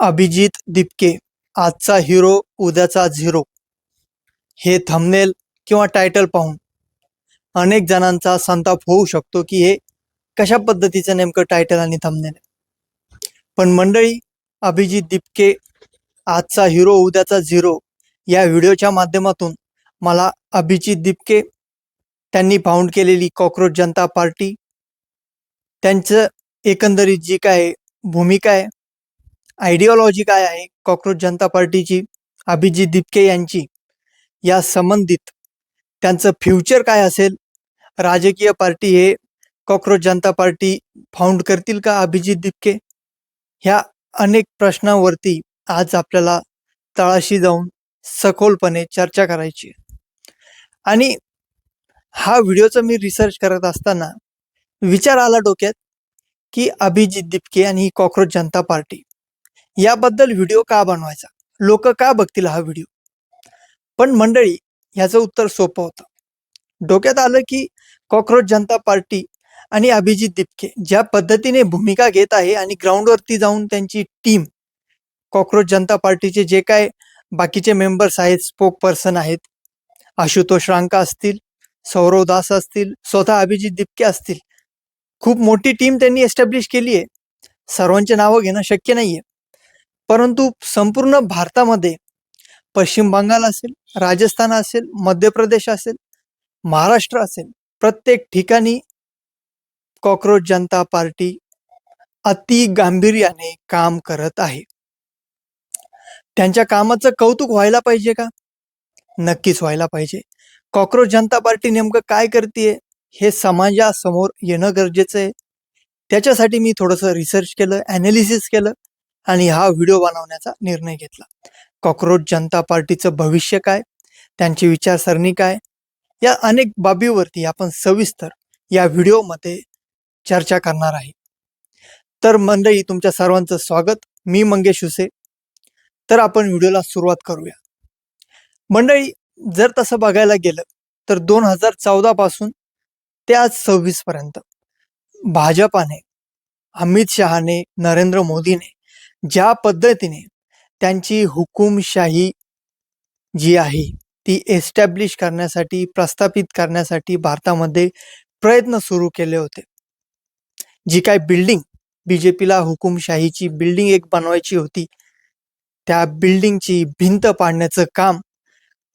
अभिजित दिपके आजचा हिरो उद्याचा झिरो हे थंबनेल किंवा टायटल पाहून अनेक जणांचा संताप होऊ शकतो की हे कशा पद्धतीचं नेमकं टायटल आणि थंबनेल. पण मंडळी, अभिजित दिपके आजचा हिरो उद्याचा झिरो या व्हिडिओच्या माध्यमातून मला अभिजित दिपके त्यांनी फाउंड केलेली कॉकरोच जनता पार्टी, त्यांचं एकंदरीत जी काय भूमिका आहे, आयडिओलॉजी काय आहे कॉकरोच जनता पार्टीची, अभिजित दिपके यांची, या संबंधित त्यांचं फ्युचर काय असेल, राजकीय पार्टी हे कॉकरोच जनता पार्टी फाउंड करतील का अभिजित दिपके, ह्या अनेक प्रश्नांवरती आज आपल्याला तळाशी जाऊन सखोलपणे चर्चा करायची. आणि हा व्हिडिओचा मी रिसर्च करत असताना विचार आला डोक्यात की अभिजित दिपके आणि कॉकरोच जनता पार्टी याबद्दल व्हिडिओ का बनवायचा, लोक का बघतील हा व्हिडिओ. पण मंडळी, ह्याचं उत्तर सोपं होतं. डोक्यात आलं की कॉकरोच जनता पार्टी आणि अभिजित दिपके ज्या पद्धतीने भूमिका घेत आहे आणि ग्राउंडवरती जाऊन त्यांची टीम, कॉकरोच जनता पार्टीचे जे काय बाकीचे मेंबर्स आहेत, स्पोक पर्सन आहेत, आशुतोष रांका असतील, सौरव दास असतील, स्वतः अभिजित दिपके असतील, खूप मोठी टीम त्यांनी एस्टॅब्लिश केली आहे. सर्वांचे नावं घेणं शक्य नाहीये, परंतु संपूर्ण भारतामध्ये पश्चिम बंगाल असेल, राजस्थान असेल, मध्य प्रदेश असेल, महाराष्ट्र असेल, प्रत्येक ठिकाणी कॉकरोच जनता पार्टी अति गांभीर्याने काम करत आहे. त्यांच्या कामाचं कौतुक व्हायला पाहिजे का? नक्कीच व्हायला पाहिजे. कॉकरोच जनता पार्टी नेमकं काय करते हे समाजासमोर येणं गरजेचं आहे. त्याच्यासाठी मी थोडंसं रिसर्च केलं, ॲनालिसिस केलं आणि हा व्हिडिओ बनवण्याचा निर्णय घेतला. कॉकरोच जनता पार्टीचं भविष्य काय, त्यांची विचारसरणी काय, या अनेक बाबीवरती आपण सविस्तर या व्हिडिओमध्ये चर्चा करणार आहे. तर मंडळी, तुमच्या सर्वांचं स्वागत. मी मंगेश हुसे. तर आपण व्हिडिओला सुरुवात करूया. मंडळी, जर तसं बघायला गेलं तर 2014 पासून ते आज 26 पर्यंत भाजपाने, अमित शहाने, नरेंद्र मोदीने ज्या पद्धतीने त्यांची हुकुमशाही जी आहे ती एस्टॅब्लिश करण्यासाठी, प्रस्थापित करण्यासाठी भारतामध्ये प्रयत्न सुरू केले होते. जी काय बिल्डिंग, बीजेपीला हुकुमशाहीची बिल्डिंग एक बनवायची होती, त्या बिल्डिंगची भिंत पाडण्याचं काम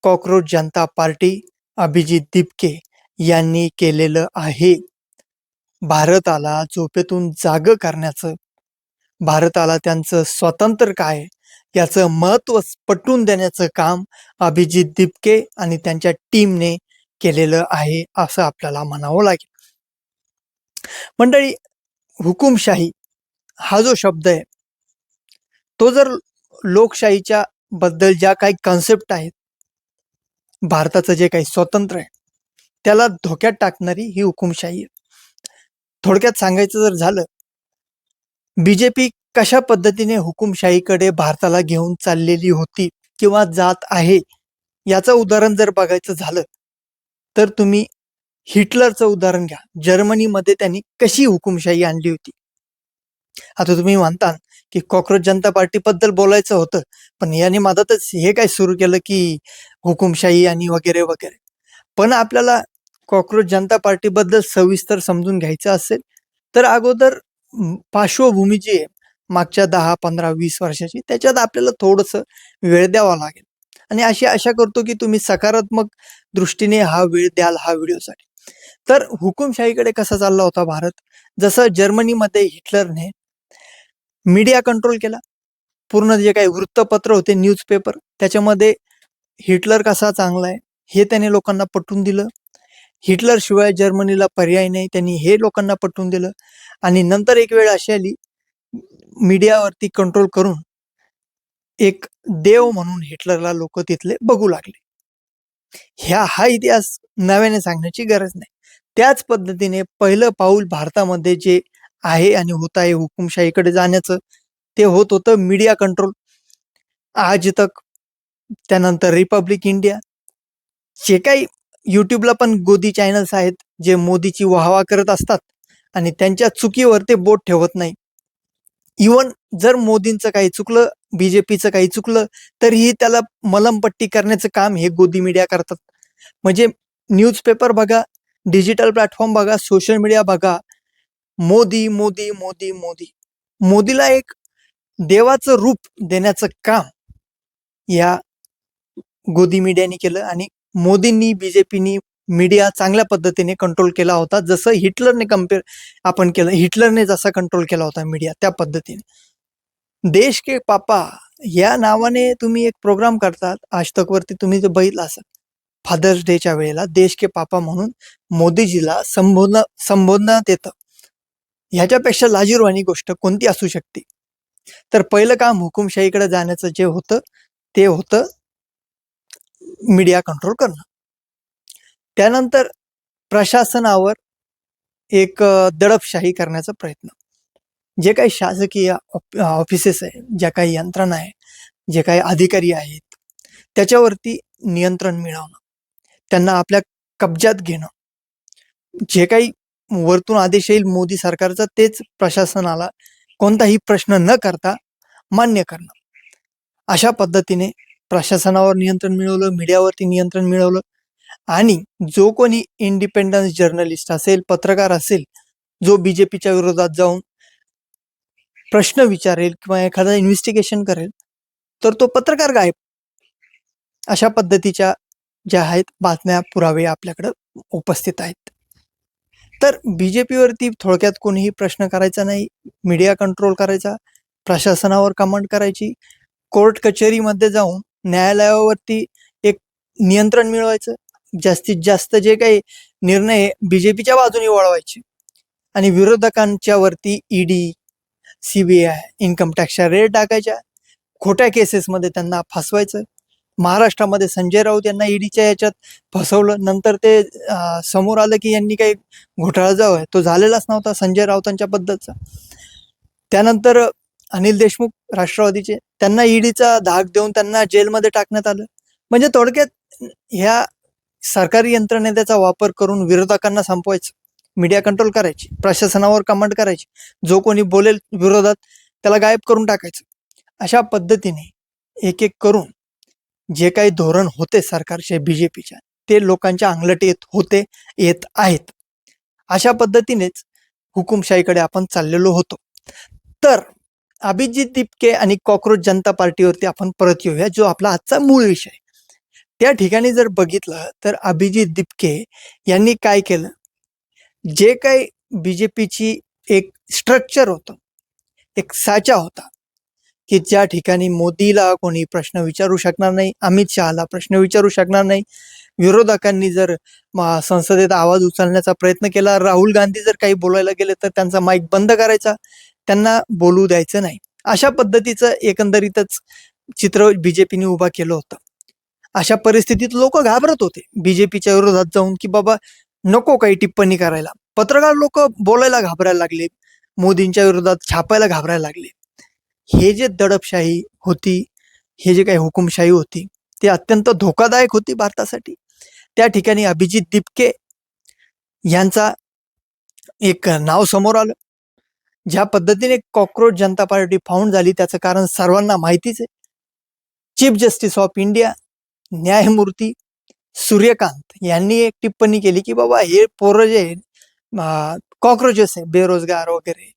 कॉकरोच जनता पार्टी, अभिजित दिपके यांनी केलेलं आहे. भारताला झोपेतून जागं करण्याचं, भारताला त्यांचं स्वातंत्र्य काय याचं महत्त्व पटवून देण्याचं काम अभिजित दिपके आणि त्यांच्या टीमने केलेलं आहे असं आपल्याला म्हणावं लागेल. मंडळी, हुकुमशाही हा जो शब्द आहे तो जर लोकशाहीच्या बद्दल ज्या काही कन्सेप्ट आहेत, भारताचं जे काही स्वातंत्र्य आहे त्याला धोक्यात टाकणारी ही हुकुमशाही आहे. थोडक्यात सांगायचं जर झालं, बीजेपी कशा पद्धतीने हुकुमशाहीकडे भारताला घेऊन चाललेली होती किंवा जात आहे याचं उदाहरण जर बघायचं झालं तर तुम्ही हिटलरचं उदाहरण घ्या. जर्मनीमध्ये त्यांनी कशी हुकुमशाही आणली होती. आता तुम्ही म्हणता की कॉकरोच जनता पार्टी बद्दल बोलायचं होतं, पण याने मधातच हे काय सुरू केलं की हुकुमशाही आणि वगैरे वगैरे. पण आपल्याला कॉकरोच जनता पार्टी बद्दल सविस्तर समजून घ्यायचं असेल तर अगोदर पार्श्वभूमी जी आहे मागच्या 10, 15, 20 वर्षाची, त्याच्यात आपल्याला थोडंसं वेळ द्यावा लागेल. आणि अशी आशा करतो की तुम्ही सकारात्मक दृष्टीने हा वेळ द्याल हा व्हिडिओसाठी. तर हुकुमशाहीकडे कसा चालला होता भारत, जसं जर्मनीमध्ये हिटलरने मीडिया कंट्रोल केला. पूर्ण जे काही वृत्तपत्र होते, न्यूजपेपर, त्याच्यामध्ये हिटलर कसा चांगला आहे हे त्याने लोकांना पटवून दिलं. हिटलर शिवाय जर्मनीला पर्याय नाही, त्यांनी हे लोकांना पटवून दिलं. आणि नंतर एक वेळ अशी आली, मीडियावरती कंट्रोल करून एक देव म्हणून हिटलरला लोक तिथले बघू लागले. हा इतिहास नव्याने सांगण्याची गरज नाही. त्याच पद्धतीने पहिलं पाऊल भारतामध्ये जे आहे आणि होत आहे हुकुमशाहीकडे जाण्याचं, ते होत होतं मीडिया कंट्रोल. आज तक, त्यानंतर रिपब्लिक इंडिया, जे काही युट्यूबला पण गोदी चॅनल्स आहेत जे मोदीची वाहवा करत असतात आणि त्यांच्या चुकीवर ते बोट ठेवत नाही. इवन जर मोदींचं काही चुकलं, बीजेपीचं काही चुकलं, तरीही त्याला मलमपट्टी करण्याचं काम हे गोदी मीडिया करतात. म्हणजे न्यूजपेपर बघा, डिजिटल प्लॅटफॉर्म बघा, सोशल मीडिया बघा, मोदी मोदी मोदी मोदी. मोदीला एक देवाचं रूप देण्याचं काम या गोदी मीडियाने केलं आणि मोदींनी बीजेपीनी मीडिया चांगल्या पद्धतीने कंट्रोल केला होता. जसं हिटलरने आपण केलं, हिटलरने जसा कंट्रोल केला होता मीडिया त्या पद्धतीने. देश के पापा या नावाने तुम्ही एक प्रोग्राम करतात आज तक वरती, तुम्ही जर बघितलं असाल फादर्स डेच्या वेळेला देश के पापा म्हणून मोदीजीला संबोधण्यात येतं. ह्याच्यापेक्षा लाजिरवाणी गोष्ट कोणती असू शकते? तर पहिलं काम हुकुमशाहीकडे जाण्याचं जे होतं ते होतं मीडिया कंट्रोल करणं. त्यानंतर प्रशासनावर एक दडपशाही करण्याचा प्रयत्न. जे काही शासकीय ऑफिसेस आहे, ज्या काही यंत्रणा आहे, जे काही अधिकारी आहेत, त्याच्यावरती नियंत्रण मिळवणं, त्यांना आपल्या कब्जात घेणं. जे काही वरतून आदेश येईल मोदी सरकारचा तेच प्रशासनाला कोणताही प्रश्न न करता मान्य करणं. अशा पद्धतीने प्रशासनावर नियंत्रण मिळवलं, मीडियावरती नियंत्रण मिळवलं. आणि जो कोणी इंडिपेंडन्स जर्नलिस्ट असेल, पत्रकार असेल, जो बीजेपीच्या विरोधात जाऊन प्रश्न विचारेल किंवा एखादा इन्व्हेस्टिगेशन करेल, तर तो पत्रकार गायब. अशा पद्धतीच्या ज्या आहेत बातम्या, पुरावे आपल्याकडे उपस्थित आहेत. तर बीजेपीवरती थोडक्यात कोणीही प्रश्न करायचा नाही, मीडिया कंट्रोल करायचा, प्रशासनावर कमांड करायची, कोर्ट कचेरीमध्ये जाऊन न्यायालयावरती एक नियंत्रण मिळवायचं, जास्तीत जास्त जे काही निर्णय बीजेपीच्या बाजूने वळवायचे आणि विरोधकांच्या वरती ईडी, सीबीआय, इन्कम टॅक्सच्या रेड टाकायच्या, खोट्या केसेसमध्ये त्यांना फसवायचं. महाराष्ट्रामध्ये संजय राऊत यांना ईडीच्या याच्यात फसवलं. नंतर ते समोर आलं की यांनी काही घोटाळा जो आहे तो झालेलाच नव्हता संजय राऊतांच्या बद्दलचा. त्यानंतर अनिल देशमुख राष्ट्रवादीचे, त्यांना ईडीचा धाक देऊन त्यांना जेलमध्ये टाकण्यात आलं. म्हणजे थोडक्यात ह्या सरकारी यंत्रणेचा वापर करून विरोधकांना संपवायचं, मीडिया कंट्रोल करायची, प्रशासनावर कमांड करायची, जो कोणी बोलेल विरोधात त्याला गायब करून टाकायचं. अशा पद्धतीने एक एक करून जे काही धोरण होते सरकारचे बीजेपीच्या, ते लोकांच्या अंगलटी येत आहेत. अशा पद्धतीनेच हुकुमशाहीकडे आपण चाललेलो होतो. तर अभिजित दिपके आणि कॉक्रोच जनता पार्टीवरती आपण परत येऊया, जो आपला आजचा मूळ विषय. त्या ठिकाणी जर बघितलं तर अभिजित दिपके यांनी काय केलं, जे काही बीजेपीची एक स्ट्रक्चर होतं, एक साचा होता की ज्या ठिकाणी मोदीला कोणी प्रश्न विचारू शकणार नाही, अमित शहाला प्रश्न विचारू शकणार नाही, विरोधकांनी जर संसदेत आवाज उचलण्याचा प्रयत्न केला, राहुल गांधी जर काही बोलायला गेले तर त्यांचा माईक बंद करायचा, त्यांना बोलू द्यायचं नाही. अशा पद्धतीचं एकंदरीतच चित्र बीजेपीने उभा केलं होतं. अशा परिस्थितीत लोक घाबरत होते बीजेपीच्या विरोधात जाऊन की बाबा नको काही टिप्पणी करायला. पत्रकार लोक बोलायला घाबरायला लागले, मोदींच्या विरोधात छापायला घाबरायला लागले. हे जे दडपशाही होती, हे जे काही हुकुमशाही होती, ती अत्यंत धोकादायक होती भारतासाठी. त्या ठिकाणी अभिजित दिपके यांचा एक नाव समोर आलं. ज्या पद्धतीने कॉक्रोच जनता पार्टी फाउंड झाली त्याचं कारण सर्वांना माहितीच आहे. चीफ जस्टिस ऑफ इंडिया न्यायमूर्ती सूर्यकांत यांनी एक टिप्पणी केली की बाबा हे पोरं जे कॉक्रोचेस आहे, बेरोजगार वगैरे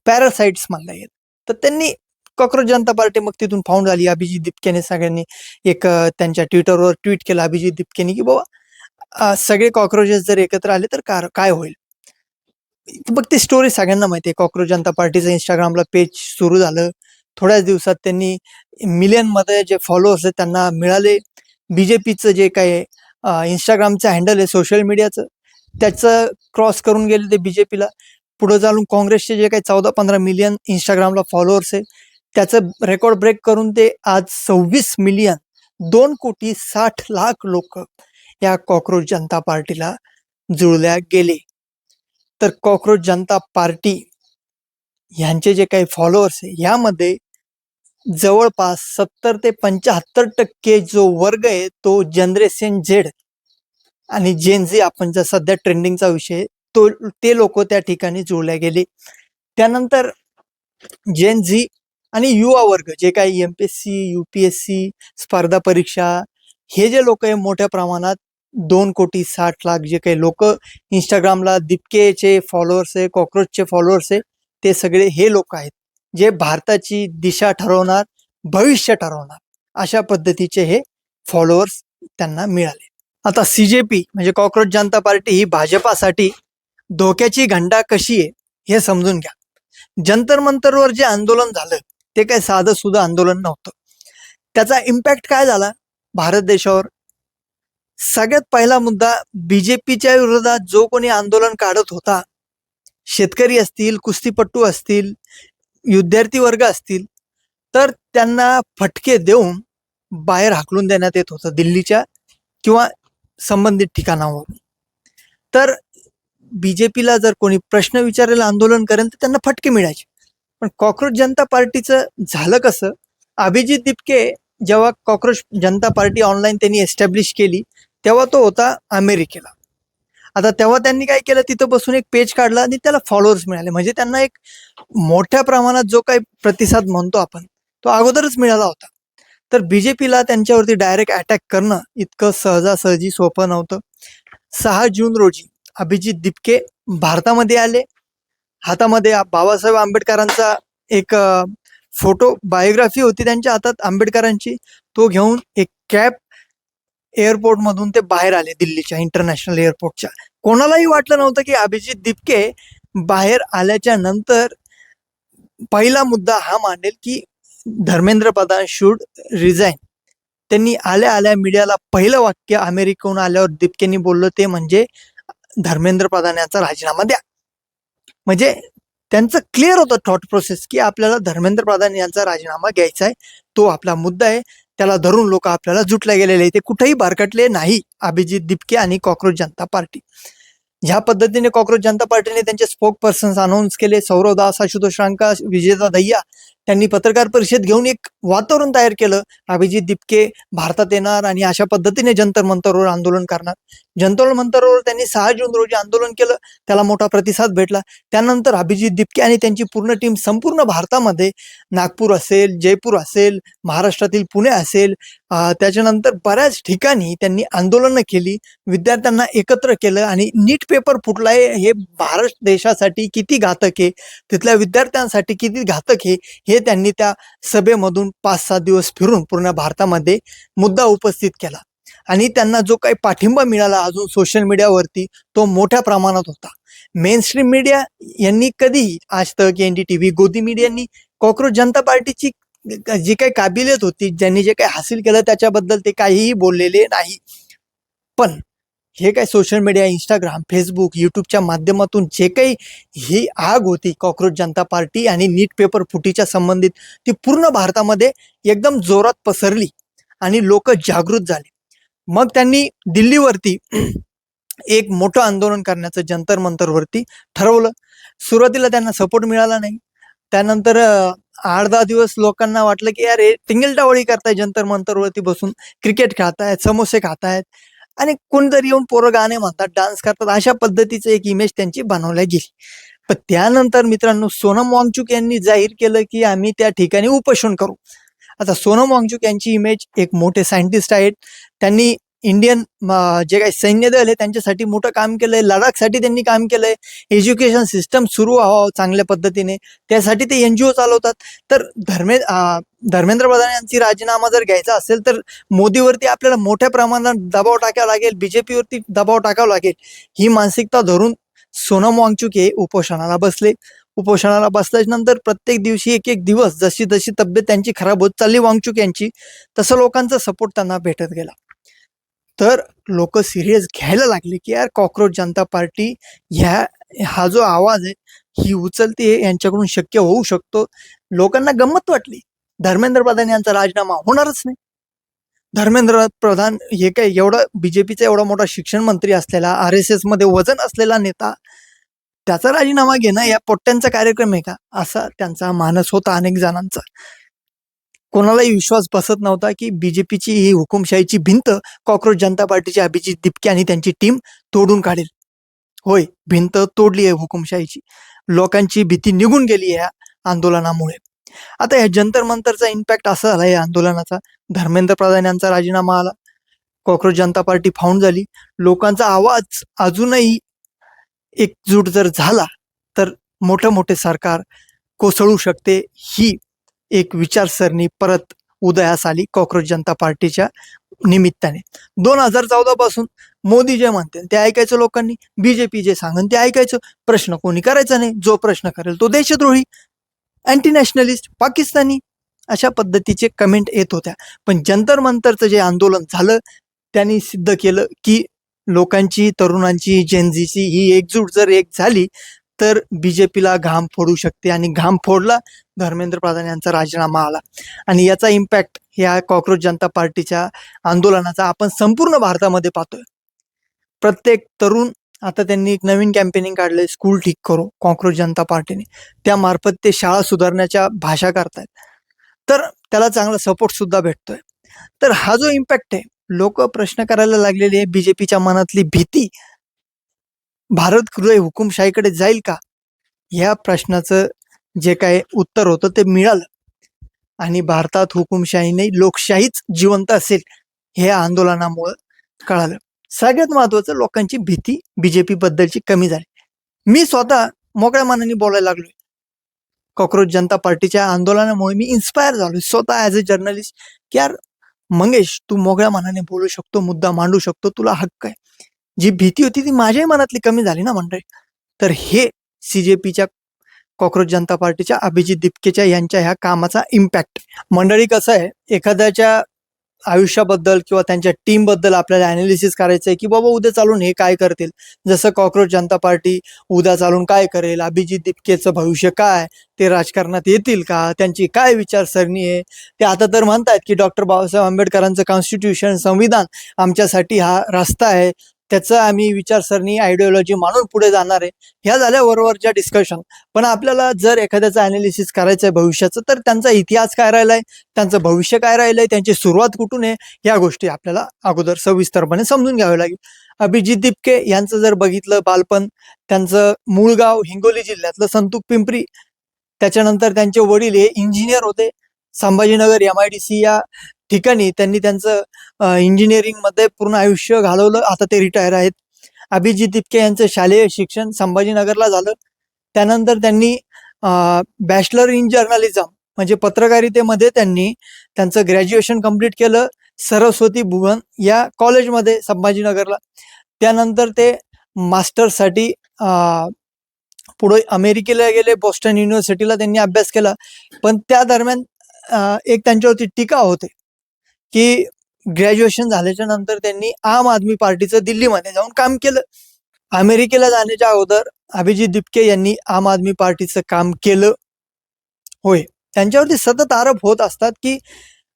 पॅरासाइट्स म्हणला येत. तर त्यांनी कॉक्रोच जनता पार्टी मग तिथून फाउंड झाली. अभिजित दिपकेने सगळ्यांनी एक त्यांच्या ट्विटरवर ट्विट केलं अभिजित दिपकेने की बाबा सगळे कॉक्रोचेस जर एकत्र आले तर काय होईल. मग ती स्टोरी सगळ्यांना माहिती आहे. कॉक्रोच जनता पार्टीचं इंस्टाग्रामला पेज सुरू झालं. थोड्याच दिवसात त्यांनी मिलियनमध्ये जे फॉलोअर्स आहेत त्यांना मिळाले. बीजेपीचं जे काही इंस्टाग्रामचं हँडल आहे सोशल मीडियाचं, त्याचं क्रॉस करून गेले ते बीजेपीला. पुढे जाऊन काँग्रेसचे जे काही 14-15 मिलियन इंस्टाग्रामला फॉलोअर्स आहे त्याचं रेकॉर्ड ब्रेक करून ते आज 26 मिलियन 2,60,00,000 लोक या कॉक्रोच जनता पार्टीला जुळल्या गेले. तर कॉक्रोच जनता पार्टी यांचे जे काही फॉलोअर्स आहे यामध्ये जवळपास 70 ते 75% जो वर्ग आहे तो जनरेशन झेड आणि जेनझी आपण जर सध्या ट्रेंडिंगचा विषय ते लोक त्या ठिकाणी जुळल्या गेले. त्यानंतर जेन झी आणि युवा वर्ग जे काही MPSC UPSC स्पर्धा परीक्षा हे जे लोक आहे मोठ्या प्रमाणात 2,60,00,000 जे काही लोक इंस्टाग्रामला दीपकेचे फॉलोअर्स आहे, कॉक्रोचचे फॉलोअर्स आहे, ते सगळे हे लोक आहेत जे भारताची दिशा ठरवणार, भविष्य ठरवणार अशा पद्धतीचे हे फॉलोअर्स त्यांना मिळाले. आता CJP म्हणजे कॉक्रोच जनता पार्टी ही भाजपासाठी धोक्याची घंटा कशी आहे हे समजून घ्या. जंतर मंतरवर जे आंदोलन झालं ते काही साधं सुद्धा आंदोलन नव्हतं. त्याचा इम्पॅक्ट काय झाला भारत देशावर? सगळ्यात पहिला मुद्दा, BJPच्या विरोधात जो कोणी आंदोलन काढत होता, शेतकरी असतील, कुस्तीपट्टू असतील, विद्यार्थी वर्ग असतील, तर त्यांना फटके देऊन बाहेर हाकलून देण्यात येत होतं दिल्लीच्या किंवा संबंधित ठिकाणावर. तर BJPला जर कोणी प्रश्न विचारायला आंदोलन करेल तर त्यांना फटके मिळायचे. पण कॉक्रोच जनता पार्टीचं झालं कसं? अभिजित दीपके जेव्हा कॉक्रोच जनता पार्टी ऑनलाईन त्यांनी एस्टॅब्लिश केली तेव्हा तो होता अमेरिकेला. आता तेव्हा त्यांनी काय केलं, तिथं बसून एक पेज काढला आणि त्याला फॉलोअर्स मिळाले. म्हणजे त्यांना एक मोठ्या प्रमाणात जो काही प्रतिसाद म्हणतो आपण तो अगोदरच मिळाला होता. तर BJPला त्यांच्यावरती डायरेक्ट अटॅक करणं इतकं सहजासहजी सोपं नव्हतं. 6 जून रोजी अभिजित दीपके भारतामध्ये आले. हातामध्ये बाबासाहेब आंबेडकरांचा एक फोटो बायोग्राफी होती त्यांच्या हातात आंबेडकरांची, तो घेऊन एक कॅब एअरपोर्ट मधून ते बाहेर आले दिल्लीच्या इंटरनॅशनल एअरपोर्टच्या. कोणालाही वाटलं नव्हतं की अभिजित दीपके बाहेर आल्याच्या नंतर पहिला मुद्दा हा मांडेल की धर्मेंद्र प्रधान शुड रिझाईन. त्यांनी आल्या आल्या मीडियाला पहिलं वाक्य अमेरिकेहून आल्यावर दीपकेंनी बोललं ते म्हणजे धर्मेंद्र प्रधान यांचा राजीनामा द्या. म्हणजे त्यांचं क्लिअर होतं थॉट प्रोसेस की आपल्याला धर्मेंद्र प्रधान यांचा राजीनामा घ्यायचा आहे, तो आपला मुद्दा आहे, त्याला धरून लोक आपल्याला जुटले गेलेले. ते कुठेही भरकटले नाही अभिजित दीपके आणि कॉक्रोच जनता पार्टी. ज्या पद्धतीने कॉक्रोच जनता पार्टीने त्यांचे स्पोक पर्सन्स अनाऊन्स केले, सौरव दास, आशुतोष रांका, विजेता दहिया, त्यांनी पत्रकार परिषद घेऊन एक वातावरण तयार केलं. अभिजित दीपके भारतात येणार आणि अशा पद्धतीने जंतर मंतरवर आंदोलन करणार. जंतर मंतरवर त्यांनी 6 जून रोजी आंदोलन केलं, त्याला मोठा प्रतिसाद भेटला. त्यानंतर अभिजित दीपके आणि त्यांची पूर्ण टीम संपूर्ण भारतामध्ये, नागपूर असेल, जयपूर असेल, महाराष्ट्रातील पुणे असेल, त्याच्यानंतर बऱ्याच ठिकाणी त्यांनी आंदोलनं केली, विद्यार्थ्यांना एकत्र केलं आणि नीट पेपर फुटलाय हे भारत देशासाठी किती घातक आहे, तिथल्या विद्यार्थ्यांसाठी किती घातक आहे, हे त्यांनी त्या सभेमधून 5-7 दिवस फिरून पूर्ण भारतामध्ये मुद्दा उपस्थित केला. आणि त्यांना जो काही पाठिंबा मिळाला अजून सोशल मीडियावरती तो मोठ्या प्रमाणात होता. मेन स्ट्रीम मीडिया यांनी कधीही, आज तक, NDTV, गोदी मीडियांनी कॉक्रोच जनता पार्टीची जी काही काबिलियत होती, ज्यांनी जे काही हासिल केलं त्याच्याबद्दल ते काहीही बोललेले नाही. पण हे काय सोशल मीडिया, इंस्टाग्राम, फेसबुक, युट्यूबच्या माध्यमातून जे काही ही आग होती कॉक्रोच जनता पार्टी आणि नीट पेपर फुटीच्या संबंधित, ती पूर्ण भारतामध्ये एकदम जोरात पसरली आणि लोक जागृत झाले. मग त्यांनी दिल्लीवरती एक मोठं आंदोलन करण्याचं जंतर मंतरवरती ठरवलं. सुरुवातीला त्यांना सपोर्ट मिळाला नाही. त्यानंतर 8-10 दिवस लोकांना वाटलं की अरे टिंगलटावळी करताय, जंतर मंतरवरती बसून क्रिकेट खेळतायत, समोसे खातायत आणि कोणतरी येऊन पोरं गाणे म्हणतात, डान्स करतात, अशा पद्धतीचं एक इमेज त्यांची बनवल्या गेली. पण त्यानंतर मित्रांनो सोनम वांगचुक यांनी जाहीर केलं की आम्ही त्या ठिकाणी उपोषण करू. आता सोनम वांगचुक यांची इमेज एक मोठे सायंटिस्ट आहेत, त्यांनी इंडियन जे काही सैन्य दल आहे त्यांच्यासाठी मोठं काम केलंय, लडाखसाठी त्यांनी काम केलंय, एज्युकेशन सिस्टम सुरू व्हावं चांगल्या पद्धतीने त्यासाठी ते NGO चालवतात. तर धर्मेंद्र प्रधान यांची राजीनामा जर घ्यायचा असेल तर मोदीवरती आपल्याला मोठ्या प्रमाणात दबाव टाकावा लागेल, BJPवरती दबाव टाकावा लागेल, ही मानसिकता धरून सोनम वांगचुक हे उपोषणाला बसले. उपोषणाला बसल्यानंतर प्रत्येक दिवशी एक एक दिवस जशी जशी तब्येत त्यांची खराब होत चालली वांगचुक यांची, तसं लोकांचा सपोर्ट त्यांना भेटत गेला. तर लोक सिरियस घ्यायला लागले की यार कॉक्रोच जनता पार्टी हा जो आवाज आहे ही उचलते, यांच्याकडून शक्य होऊ शकतो. लोकांना गंमत वाटली, धर्मेंद्र प्रधान यांचा राजीनामा होणारच नाही. धर्मेंद्र प्रधान हे काय एवढा BJPचा एवढा मोठा शिक्षण मंत्री असलेला, RSS मध्ये वजन असलेला नेता, त्याचा राजीनामा घेणं या पोट्ट्यांचा कार्यक्रम आहे का, असा त्यांचा मानस होता अनेक जणांचा. कोणालाही विश्वास बसत नव्हता की BJPची ही हुकुमशाहीची भिंत कॉक्रोच जनता पार्टीचे अभिजित दीपके आणि त्यांची टीम तोडून काढेल. होय, भिंत तोडली आहे हुकुमशाहीची, लोकांची भीती निघून गेली आहे आंदोलनामुळे. आता या जंतर मंतरचा इम्पॅक्ट असा झाला या आंदोलनाचा, धर्मेंद्र प्रधान यांचा राजीनामा आला, कॉक्रोच जनता पार्टी फाऊंड झाली. लोकांचा आवाज अजूनही एकजूट जर झाला तर मोठे मोठे सरकार कोसळू शकते, ही एक विचारसरणी परत उदयास आली कॉक्रोच जनता पार्टीच्या निमित्ताने. 2014 पासून मोदी जे म्हणतील ते ऐकायचं लोकांनी, बीजेपी जे सांगेल ते ऐकायचं, प्रश्न कोणी करायचा नाही, जो प्रश्न करेल तो देशद्रोही, अँटी नॅशनलिस्ट, पाकिस्तानी, अशा पद्धतीचे कमेंट येत होत्या. पण जंतर मंतरचं जे आंदोलन झालं त्यांनी सिद्ध केलं की लोकांची, तरुणांची, जेनझीची ही एकजूट जर एक झाली तर बीजेपीला घाम फोडू शकते, आणि घाम फोडला, धर्मेंद्र प्रधान यांचा राजीनामा आला. आणि याचा इम्पॅक्ट ह्या कॉक्रोच जनता पार्टीच्या आंदोलनाचा आपण संपूर्ण भारतामध्ये पाहतोय. प्रत्येक तरुण, आता त्यांनी एक नवीन कॅम्पेनिंग काढलंय, स्कूल ठीक करो, कॉक्रोच जनता पार्टीने, त्यामार्फत ते शाळा सुधारण्याच्या भाषा करतायत, तर त्याला चांगला सपोर्ट सुद्धा भेटतोय. तर हा जो इम्पॅक्ट आहे, लोक प्रश्न करायला लागलेले आहे, बीजेपीच्या मनातली भीती भारत हृदय हुकुमशाहीकडे जाईल का, ह्या प्रश्नाचं जे काय उत्तर होतं ते मिळालं, आणि भारतात हुकुमशाही नाही लोकशाहीच जिवंत असेल हे आंदोलनामुळे कळालं. सगळ्यात महत्वाचं, लोकांची भीती बीजेपी बद्दलची कमी झाली. मी स्वतः मोकळ्या मनाने बोलायला लागलोय. कॉक्रोच जनता पार्टीच्या आंदोलनामुळे मी इन्स्पायर झालोय स्वतः ॲज अ जर्नलिस्ट, की यार मंगेश, तू मोकळ्या मनाने बोलू शकतो, मुद्दा मांडू शकतो, तुला हक्क आहे. जी भीती होती ती माझ्याही मनातली कमी झाली ना मंडळी. तर हे सीजेपीच्या, कॉक्रोच जनता पार्टीच्या अभिजित दिपकेच्या यांच्या ह्या कामाचा इम्पॅक्ट. मंडळी कसं आहे, एखाद्याच्या आयुष्याबद्दल किंवा त्यांच्या टीम बद्दल आपल्याला अनालिसिस करायचं आहे की बाबा उद्या चालून हे काय करतील. जसं कॉक्रोच जनता पार्टी उद्या चालून काय करेल, अभिजित दिपकेचं भविष्य काय, ते राजकारणात येतील का, त्यांची काय विचारसरणी आहे. ते आता तर म्हणतात की डॉक्टर बाबासाहेब आंबेडकरांचं कॉन्स्टिट्यूशन, संविधान आमच्यासाठी हा रस्ता आहे, त्याचं आम्ही विचारसरणी, आयडिओलॉजी मानून पुढे जाणार आहे. ह्या झाल्या वरवरच्या डिस्कशन. पण आपल्याला जर एखाद्याचं अनालिसिस करायचं आहे भविष्याचं, तर त्यांचा इतिहास काय राहिलाय, त्यांचं भविष्य काय राहिलंय, त्यांची सुरुवात कुठून आहे, ह्या गोष्टी आपल्याला अगोदर सविस्तरपणे समजून घ्यावे लागेल. अभिजित दिपके यांचं जर बघितलं बालपण, त्यांचं मूळ गाव हिंगोली जिल्ह्यातलं संतूक पिंपरी, त्याच्यानंतर त्यांचे वडील हे इंजिनियर होते. संभाजीनगर MIDC या ठिकाणी त्यांनी त्यांचं इंजिनिअरिंग मध्ये पूर्ण आयुष्य घालवलं, आता ते रिटायर आहेत. अभिजित दिपके यांचं शालेय शिक्षण संभाजीनगरला झालं. त्यानंतर त्यांनी बॅचलर इन जर्नलिझम म्हणजे पत्रकारितेमध्ये त्यांनी त्यांचं ग्रॅज्युएशन कंप्लीट केलं सरस्वती भुवन या कॉलेजमध्ये संभाजीनगरला. त्यानंतर ते मास्टर्ससाठी पुढे अमेरिकेला गेले, बॉस्टन युनिव्हर्सिटीला त्यांनी अभ्यास केला. पण त्या दरम्यान एक त्यांच्यावरती टीका होते की ग्रॅज्युएशन झाल्याच्या नंतर त्यांनी आम आदमी पार्टीचं दिल्लीमध्ये जाऊन काम केलं. अमेरिकेला जाण्याच्या अगोदर अभिजित दिपके यांनी आम आदमी पार्टीचं काम केलं. होय, त्यांच्यावरती सतत आरोप होत असतात की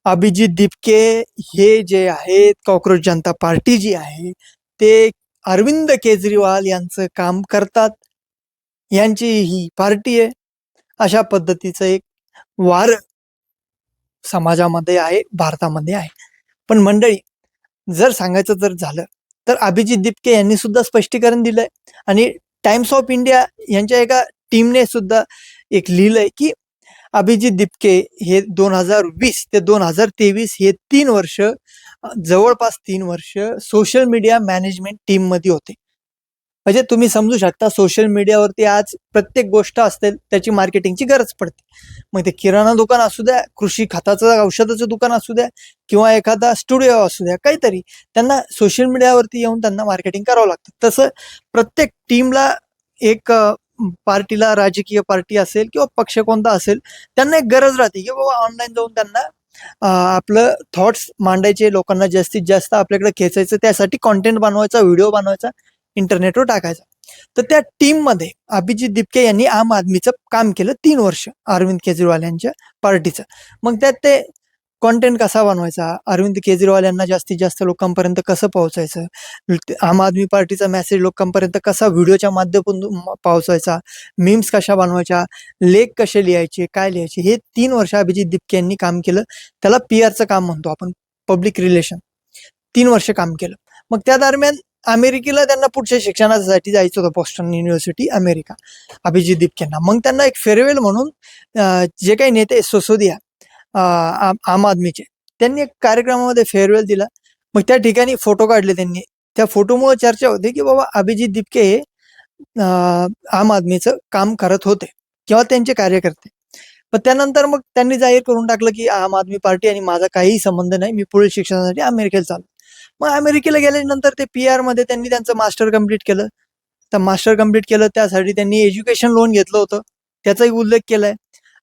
अभिजित दिपके हे जे आहेत, कॉक्रोच जनता पार्टी जी आहे ते अरविंद केजरीवाल यांचं काम करतात, यांची ही पार्टी आहे, अशा पद्धतीचं एक वार समाजामध्ये आहे, भारतामध्ये आहे. पण मंडळी, जर सांगायचं जर झालं तर अभिजित दिपके यांनी सुद्धा स्पष्टीकरण दिलंय, आणि टाइम्स ऑफ इंडिया यांच्या एका टीमने सुद्धा एक लिहिलंय की अभिजित दिपके हे 2020 ते 2023 हे 3 वर्ष, जवळपास 3 वर्ष सोशल मीडिया मॅनेजमेंट टीम मध्ये होते. म्हणजे तुम्ही समजू शकता, सोशल मीडियावरती आज प्रत्येक गोष्ट असते, त्याची मार्केटिंगची गरज पडते. मग ते किराणा दुकान असू द्या, कृषी खताचं औषधाचं दुकान असू द्या, किंवा एखादा स्टुडिओ असू द्या, काहीतरी त्यांना सोशल मीडियावरती येऊन त्यांना मार्केटिंग करावं लागतं. तसं प्रत्येक टीमला, एक पार्टीला, राजकीय पार्टी असेल किंवा पक्ष कोणता असेल, त्यांना एक गरज राहते की बाबा ऑनलाईन जाऊन त्यांना आपलं थॉट्स मांडायचे, लोकांना जास्तीत जास्त आपल्याकडे खेचायचं, त्यासाठी कॉन्टेंट बनवायचा, व्हिडिओ बनवायचा, इंटरनेटवर टाकायचा. तर त्या टीम मध्ये अभिजित दिपके यांनी आम आदमीचं काम केलं 3 वर्ष, अरविंद केजरीवाल यांच्या पार्टीचं. मग त्यात ते कॉन्टेंट कसा बनवायचा, अरविंद केजरीवाल यांना जास्तीत जास्त लोकांपर्यंत कसं पोहोचायचं, आम आदमी पार्टीचा मेसेज लोकांपर्यंत कसा व्हिडिओच्या माध्यमातून पोहोचायचा, मीम्स कशा बनवायच्या, लेख कसे लिहायचे, काय लिहायचे, हे 3 वर्ष अभिजित दिपके यांनी काम केलं. त्याला PR चं काम म्हणतो आपण, पब्लिक रिलेशन. 3 वर्ष काम केलं. मग त्या दरम्यान अमेरिकेला त्यांना पुढच्या शिक्षणासाठी जायचं होतं, बोस्टन युनिव्हर्सिटी अमेरिका, अभिजित दिपकेंना. मग त्यांना एक फेअरवेल म्हणून जे काही नेते सिसोदिया आम आदमीचे, त्यांनी एक कार्यक्रमामध्ये फेअरवेल दिला. मग त्या ठिकाणी फोटो काढले त्यांनी. त्या फोटोमुळे चर्चा होती की बाबा अभिजित दिपके हे आम आदमीचं काम करत होते किंवा त्यांचे कार्यकर्ते. पण त्यानंतर मग त्यांनी जाहीर करून टाकलं की आम आदमी पार्टी आणि माझा काहीही संबंध नाही, मी पुढील शिक्षणासाठी अमेरिकेला चाललो. मग अमेरिकेला गेल्यानंतर ते PR मध्ये त्यांनी त्यांचं मास्टर कम्प्लीट केलं. तर मास्टर कम्प्लीट केलं त्यासाठी त्यांनी एज्युकेशन लोन घेतलं होतं, त्याचाही उल्लेख केलाय.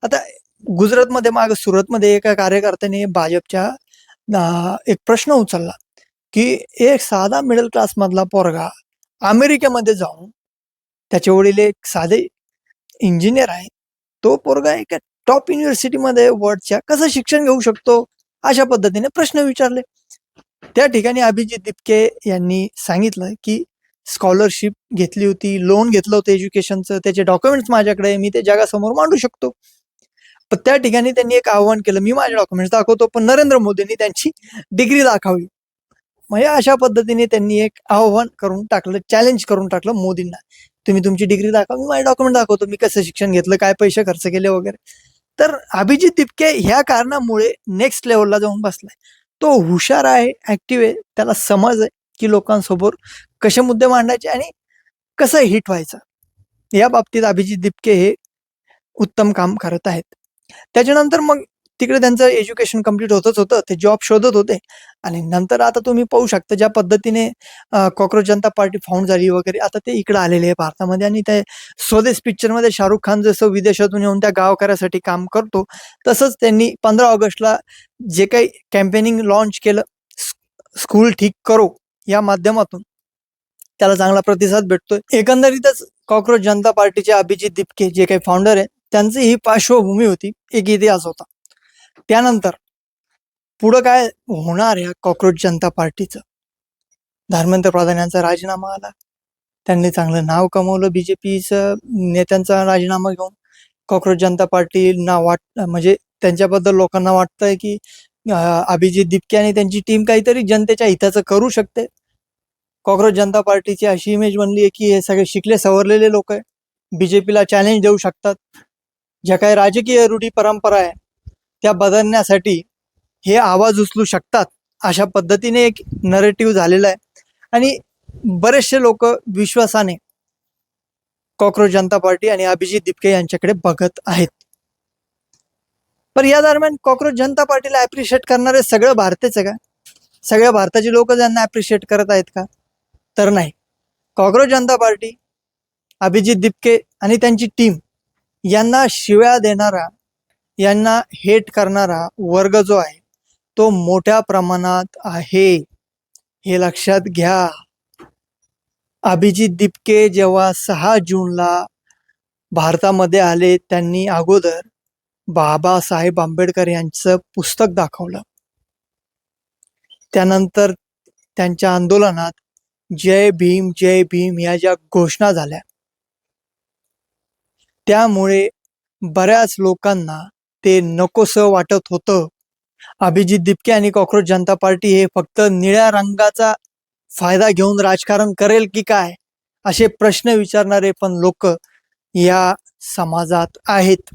आता गुजरातमध्ये माग सुरतमध्ये एका कार्यकर्त्याने भाजपच्या एक प्रश्न उचलला की एक साधा मिडल क्लास मधला पोरगा अमेरिकेमध्ये जाऊन, त्याचे वडील एक साधे इंजिनियर आहे, तो पोरगा एका टॉप युनिव्हर्सिटीमध्ये वर्ल्डच्या कसं शिक्षण घेऊ शकतो, अशा पद्धतीने प्रश्न विचारले. त्या ठिकाणी अभिजित दिपके यांनी सांगितलं की स्कॉलरशिप घेतली होती, लोन घेतलं होतं एज्युकेशनचं, त्याचे डॉक्युमेंट्स माझ्याकडे, मी ते जगासमोर मांडू शकतो. पण त्या ठिकाणी त्यांनी एक आव्हान केलं, मी माझे डॉक्युमेंट्स दाखवतो पण नरेंद्र मोदींनी त्यांची डिग्री दाखवली. म्हणजे अशा पद्धतीने त्यांनी एक आव्हान करून टाकलं, चॅलेंज करून टाकलं मोदींना. तुम्ही तुमची डिग्री दाखवा, मी माझे डॉक्युमेंट दाखवतो, मी कसं शिक्षण घेतलं, काय पैसे खर्च केले वगैरे. तर अभिजित दिपके ह्या कारणामुळे नेक्स्ट लेवलला जाऊन बसलाय. तो हुशार आहे, ऍक्टिव्ह आहे, त्याला समज आहे की लोकांसमोर कसे मुद्दे मांडायचे आणि कसं हिट व्हायचं. या बाबतीत अभिजित दिपके हे उत्तम काम करत आहेत. त्याच्यानंतर मग तिकडे त्यांचं एज्युकेशन कम्प्लीट होतच होतं, ते जॉब शोधत होते. आणि नंतर आता तुम्ही पाहू शकता ज्या पद्धतीने कॉक्रोच जनता पार्टी फाउंड झाली वगैरे, आता ते इकडे आलेले आहे भारतामध्ये. आणि ते स्वदेश पिक्चरमध्ये शाहरुख खान जसं विदेशातून येऊन त्या गावकऱ्यासाठी काम करतो, तसंच त्यांनी 15 ऑगस्टला जे काही कॅम्पेनिंग लॉन्च केलं, स्कूल ठीक करो, या माध्यमातून त्याला चांगला प्रतिसाद भेटतोय. एकंदरीतच कॉक्रोच जनता पार्टीचे अभिजित दिपके जे काही फाउंडर आहे, त्यांची ही पार्श्वभूमी होती, एक इतिहास होता. त्यानंतर पुढं काय होणार या कॉक्रोच जनता पार्टीचं? धर्मेंद्र प्रधान यांचा राजीनामा आला, त्यांनी चांगलं नाव कमवलं. बीजेपीचं नेत्यांचा राजीनामा घेऊन कॉक्रोच जनता पार्टीना म्हणजे त्यांच्याबद्दल लोकांना वाटतंय की अभिजित दिपके आणि त्यांची टीम काहीतरी जनतेच्या हिताचं करू शकते. कॉक्रोच जनता पार्टीची अशी इमेज बनली आहे की हे सगळे शिकले सवरलेले लोक आहे, बीजेपीला चॅलेंज देऊ शकतात. ज्या काही राजकीय रूढी परंपरा आहे त्या बदलण्यासाठी हे आवाज उचलू शकतात, अशा पद्धतीने एक नरेटिव्ह झालेला आहे. आणि बरेचसे लोक विश्वासाने कॉक्रोच जनता पार्टी आणि अभिजित दिपके यांच्याकडे बघत आहेत. पण या दरम्यान कॉक्रोच जनता पार्टीला अप्रिशिएट करणारे सगळं भारताचं का? सगळ्या भारताची लोक त्यांना अप्रिशिएट करत आहेत का? तर नाही. कॉक्रोच जनता पार्टी, अभिजित दिपके आणि त्यांची टीम यांना शिव्या देणारा, यांना हेट करणारा वर्ग जो आहे तो मोठ्या प्रमाणात आहे, हे लक्षात घ्या. अभिजित दिपके जेव्हा 6 जूनला भारतामध्ये आले, त्यांनी अगोदर बाबासाहेब आंबेडकर यांचं पुस्तक दाखवलं. त्यानंतर त्यांच्या आंदोलनात जय भीम या ज्या घोषणा झाल्या, त्यामुळे बऱ्याच लोकांना ते नकोसं वाटत होतं. अभिजित दिपके आणि कॉक्रोच जनता पार्टी हे फक्त निळ्या रंगाचा फायदा घेऊन राजकारण करेल की काय, असे प्रश्न विचारणारे पण लोक या समाजात आहेत.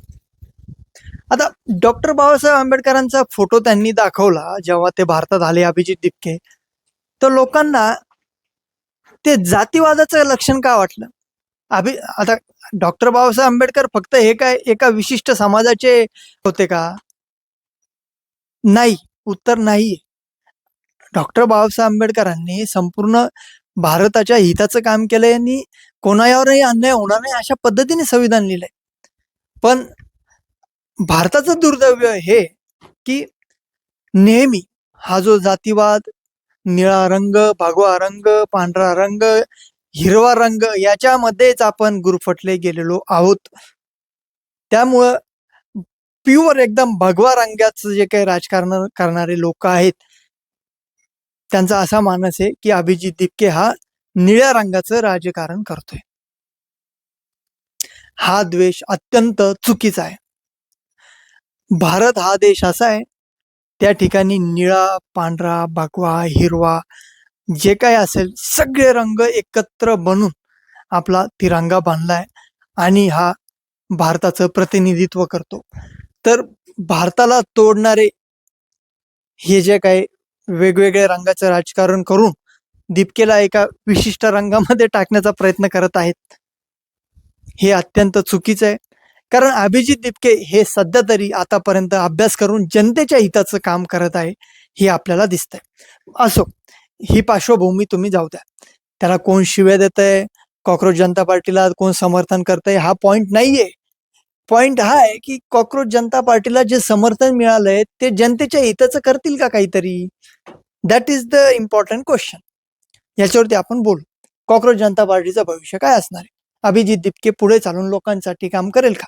आता डॉक्टर बाबासाहेब आंबेडकरांचा फोटो त्यांनी दाखवला जेव्हा ते भारतात आले अभिजित दिपके, तर लोकांना ते जातीवादाचं लक्षण का वाटलं? आता डॉक्टर बाबासाहेब आंबेडकर फक्त हे काय एका विशिष्ट समाजाचे होते का? नाही, उत्तर नाही. डॉक्टर बाबासाहेब आंबेडकरांनी संपूर्ण भारताच्या हिताचं काम केलंय आणि कोणावरही अन्याय होणार नाही अशा पद्धतीने संविधान लिहिलंय. पण भारताचं दुर्दैव हे की नेहमी हा जो जातीवाद, निळा रंग, भगवा रंग, पांढरा रंग, हिरवा रंग, याच्यामध्येच आपण गुरफटले गेलेलो आहोत. त्यामुळं प्युअर एकदम भगवा रंगाचं जे काही राजकारण करणारे लोक आहेत, त्यांचा असा मानस आहे की अभिजित दिपके हा निळ्या रंगाचं राजकारण करतोय. हा द्वेष अत्यंत चुकीचा आहे. भारत हा देश असा आहे, त्या ठिकाणी निळा, पांढरा, भगवा, हिरवा जे काय असेल सगळे रंग एकत्र बनून आपला तिरंगा बांधलाय आणि हा भारताचं प्रतिनिधित्व करतो. तर भारताला तोडणारे हे जे काही वेगवेगळ्या रंगाचं राजकारण करून दीपकेला एका विशिष्ट रंगामध्ये टाकण्याचा प्रयत्न करत आहेत, हे अत्यंत चुकीचं आहे. कारण अभिजित दीपके हे सध्या तरी आतापर्यंत अभ्यास करून जनतेच्या हिताचं काम करत आहे, हे आपल्याला दिसतंय. असो, ही पार्श्वभूमी तुम्ही जाऊ द्या. त्याला कोण शिव्या देतंय, कॉकरोच जनता पार्टीला कोण समर्थन करतंय, हा पॉइंट नाहीये. पॉइंट हा आहे की कॉकरोच जनता पार्टीला जे समर्थन मिळालंय ते जनतेच्या हिताचं करतील का काहीतरी? That is the important question. याच्यावरती आपण बोलू. कॉकरोच जनता पार्टीचं भविष्य काय असणार आहे? अभिजित दीपके पुढे चालून लोकांसाठी काम करेल का?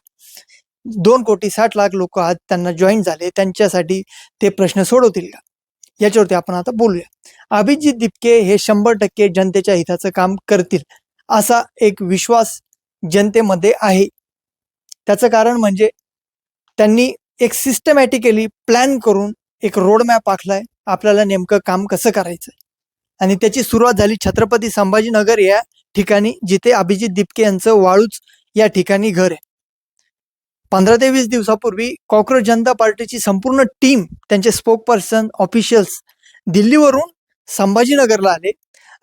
2,60,00,000 लोक आज त्यांना जॉईन झाले, त्यांच्यासाठी ते प्रश्न सोडवतील का? याच्यावरती आपण आता बोलूया. अभिजित दीपके हे 100% जनतेच्या हिताचं काम करतील असा एक विश्वास जनतेमध्ये आहे. त्याचं कारण म्हणजे त्यांनी एक सिस्टमॅटिकली प्लॅन करून एक रोडमॅप आखलाय, आपल्याला नेमकं काम कसं करायचं. आणि त्याची सुरुवात झाली छत्रपती संभाजीनगर या ठिकाणी, जिथे अभिजित दीपके यांचं वाळूच या ठिकाणी घर आहे. 15 ते 20 दिवसापूर्वी कॉकरोच जनता पार्टीची संपूर्ण टीम, त्यांचे स्पोकपर्सन, ऑफिशियल्स दिल्लीवरून संभाजीनगरला आले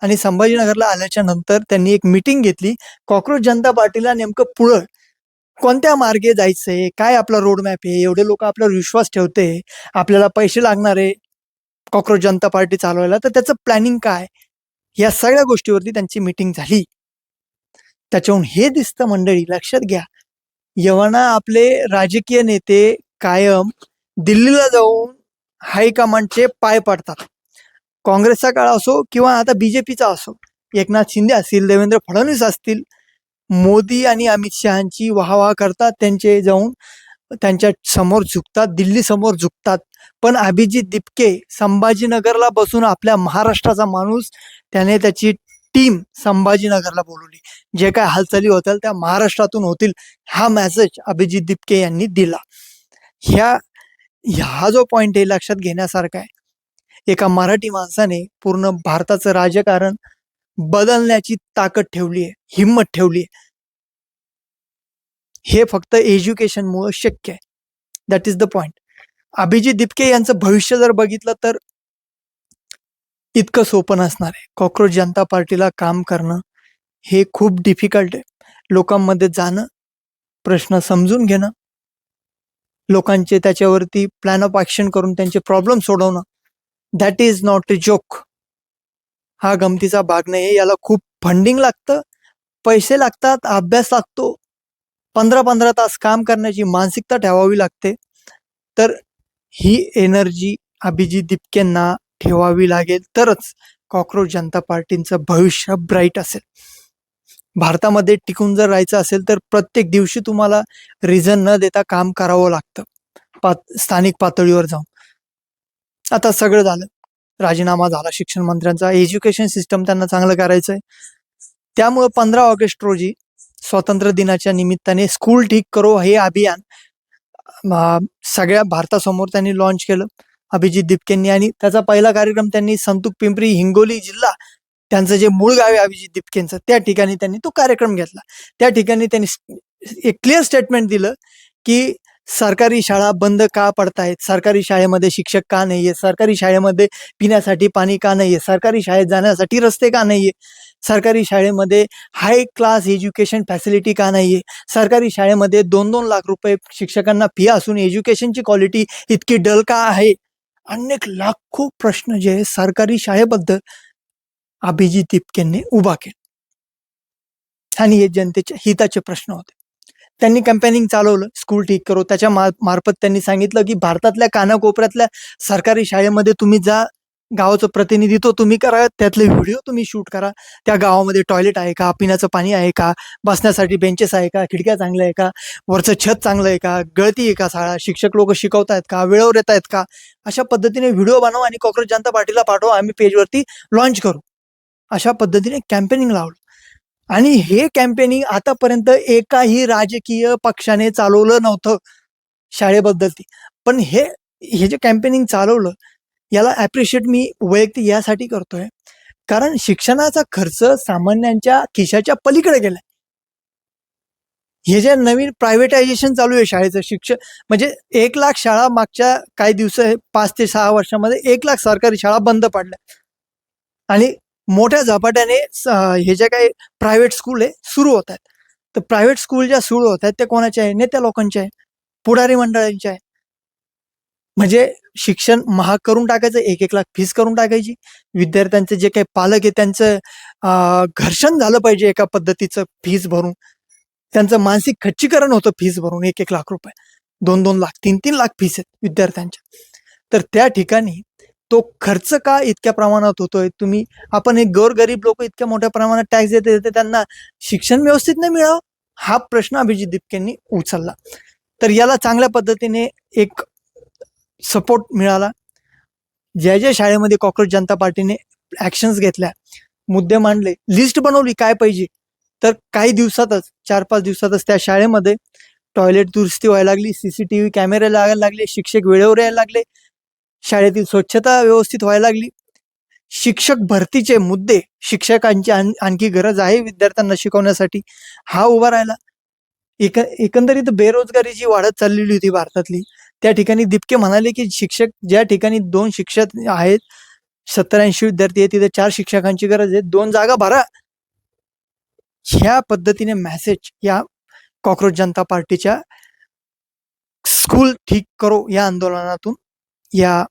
आणि संभाजीनगरला आल्याच्या नंतर त्यांनी एक मीटिंग घेतली. कॉकरोच जनता पार्टीला नेमकं पुढं कोणत्या मार्गे जायचंय, काय आपला रोडमॅप आहे, एवढे लोक आपल्यावर विश्वास ठेवते, आपल्याला पैसे लागणार आहे कॉकरोच जनता पार्टी चालवायला, तर त्याचं प्लॅनिंग काय, या सगळ्या गोष्टीवरती त्यांची मीटिंग झाली. त्याच्याहून हे दिसतं मंडळी, लक्षात घ्या, यवना आपले राजकीय नेते कायम दिल्लीला जाऊन हायकमांडचे पाय पडतात. काँग्रेसचा काळ असो किंवा आता बीजेपीचा असो, एकनाथ शिंदे असतील, देवेंद्र फडणवीस असतील, मोदी आणि अमित शहाची वाहवाह करतात, त्यांचे जाऊन त्यांच्या समोर झुकतात, दिल्ली समोर झुकतात. पण अभिजित दीपके संभाजीनगरला बसून आपल्या महाराष्ट्राचा माणूस, त्याने त्याची टीम संभाजीनगरला बोलवली. जे काय हालचाली होतील त्या महाराष्ट्रातून होतील, हा मेसेज अभिजित दीपके यांनी दिला. हा जो पॉइंट आहे लक्षात घेण्यासारखा आहे. एका मराठी माणसाने पूर्ण भारताचं राजकारण बदलण्याची ताकद ठेवली आहे, हिंमत ठेवली आहे. हे फक्त एज्युकेशनमुळे शक्य आहे. That is the point. Abhijit Dipke यांचं भविष्य जर बघितलं तर इतकं सोपं नसणार आहे. कॉकरोच जनता पार्टीला काम करणं हे खूप डिफिकल्ट आहे. लोकांमध्ये जाणं, प्रश्न समजून घेणं, लोकांचे त्याच्यावरती प्लॅन ऑफ ऍक्शन करून त्यांचे प्रॉब्लेम सोडवणं, that is not a joke. हा गमतीचा भाग नाही. याला खूप फंडिंग लागतं, पैसे लागतात, अभ्यास लागतो, 15-15 तास काम करण्याची मानसिकता ठेवावी लागते. तर ही एनर्जी अभिजित दीपकेंना ठेवावी लागेल, तरच कॉकरोच जनता पार्टीचं भविष्य ब्राईट असेल. भारतामध्ये टिकून जर राहायचं असेल तर प्रत्येक दिवशी तुम्हाला रिझन न देता काम करावं लागतं, स्थानिक पातळीवर जाऊन. आता सगळं झालं, राजीनामा झाला शिक्षण मंत्र्यांचा, एज्युकेशन सिस्टम त्यांना चांगलं करायचंय. त्यामुळे 15 ऑगस्ट रोजी स्वातंत्र्य दिनाच्या निमित्ताने स्कूल ठीक करो हे अभियान सगळ्या भारतासमोर त्यांनी लॉन्च केलं अभिजित दीपकेंनी. आणि त्याचा पहिला कार्यक्रम त्यांनी संतूक पिंपरी हिंगोली जिल्हा, त्यांचं जे मूळ गाव आहे अभिजित दीपकेंचं, त्या ठिकाणी त्यांनी तो कार्यक्रम घेतला. त्या ठिकाणी त्यांनी एक क्लिअर स्टेटमेंट दिलं की सरकारी शाळा बंद का पडतायत, सरकारी शाळेमध्ये शिक्षक का नाहीये, सरकारी शाळेमध्ये पिण्यासाठी पाणी का नाहीये, सरकारी शाळेत जाण्यासाठी रस्ते का नाहीये, सरकारी शाळेमध्ये हाय क्लास एज्युकेशन फॅसिलिटी का नाहीये, सरकारी शाळेमध्ये 2-2 लाख रुपये शिक्षकांना फी असून एज्युकेशनची क्वालिटी इतकी डल का आहे. अनेक लाखो प्रश्न जे सरकारी शाळेबद्दल अभिजित दीपकेंनी उभा केले आणि हे जनतेच्या हिताचे प्रश्न होते. त्यांनी कॅम्पेनिंग चालवलं स्कूल ठीक करो. त्याच्या मार्फत त्यांनी सांगितलं की भारतातल्या कानाकोपऱ्यातल्या सरकारी शाळेमध्ये तुम्ही जा, गावाचं प्रतिनिधित्व तुम्ही करा, त्यातले व्हिडिओ तुम्ही शूट करा. त्या गावामध्ये टॉयलेट आहे का, पिण्याचं पाणी आहे का, बसण्यासाठी बेंचेस आहे का, खिडक्या चांगल्या आहे का, वरचं छत चांगलं आहे का, गळती आहे का शाळा, शिक्षक लोक शिकवतायत का, वेळेवर येत आहेत का, अशा पद्धतीने व्हिडिओ बनवा आणि कॉकरोच जनता पार्टीला पाठवा, आम्ही पेजवरती लॉन्च करू. अशा पद्धतीने कॅम्पेनिंग लावलं. आणि हे कॅम्पेनिंग आतापर्यंत एकाही राजकीय पक्षाने चालवलं नव्हतं शाळेबद्दल. पण हे जे कॅम्पेनिंग चालवलं, याला ॲप्रिशिएट मी वैयक्तिक यासाठी करतोय कारण शिक्षणाचा खर्च सामान्यांच्या खिशाच्या पलीकडे गेलाय. हे जे नवीन प्रायव्हेटायझेशन चालू आहे शाळेचं शिक्षण, म्हणजे 1,00,000 शाळा मागच्या काही दिवस 5 ते 6 वर्षामध्ये 1,00,000 सरकारी शाळा बंद पडल्या आणि मोठ्या झपाट्याने हे जे काही प्रायव्हेट स्कूल आहे सुरू होत आहेत. तर प्रायव्हेट स्कूल ज्या सुरू होत आहेत त्या कोणाच्या आहे? नेत्या लोकांच्या आहे, पुढारी मंडळांच्या आहे. म्हणजे शिक्षण महाग करून टाकायचं, 1-1 लाख फीस करून टाकायची. विद्यार्थ्यांचे जे काही पालक आहे त्यांचं घर्षण झालं पाहिजे एका पद्धतीचं फीस भरून. त्यांचं मानसिक खच्चीकरण होतं फीस भरून 1-1 लाख रुपये. 2-2 लाख, 3-3 लाख फीस आहेत विद्यार्थ्यांच्या. तर त्या ठिकाणी तो खर्च का इतक्या प्रमाणात होतोय? आपण एक गोरगरीब लोक इतक्या मोठ्या प्रमाणात टॅक्स देते त्यांना शिक्षण व्यवस्थित नाही मिळावं? हा प्रश्न अभिजित दिपकेंनी उचलला. तर याला चांगल्या पद्धतीने एक सपोर्ट मिळाला. ज्या शाळेमध्ये कॉक्रोच जनता पार्टीने ऍक्शन्स घेतल्या, मुद्दे मांडले, लिस्ट बनवली काय पाहिजे, तर काही दिवसातच 4-5 दिवसातच त्या शाळेमध्ये टॉयलेट दुरुस्ती व्हायला लागली, सीसीटीव्ही कॅमेरे लागायला लागले, शिक्षक वेळेवर यायला लागले, शाळेतील स्वच्छता व्यवस्थित व्हायला लागली. शिक्षक भरतीचे मुद्दे, शिक्षकांची आणखी गरज आहे विद्यार्थ्यांना शिकवण्यासाठी, हा उभा राहिला. एकंदरीत बेरोजगारी जी वाढत चाललेली होती भारतातली, त्या ठिकाणी दिपके म्हणाले की शिक्षक ज्या ठिकाणी 2 शिक्षक आहेत, 70-80 विद्यार्थी आहेत, तिथे 4 शिक्षकांची गरज आहे, 2 जागा भरा. ह्या पद्धतीने मेसेज या कॉक्रोच जनता पार्टीच्या स्कूल ठीक करो या आंदोलनातून, या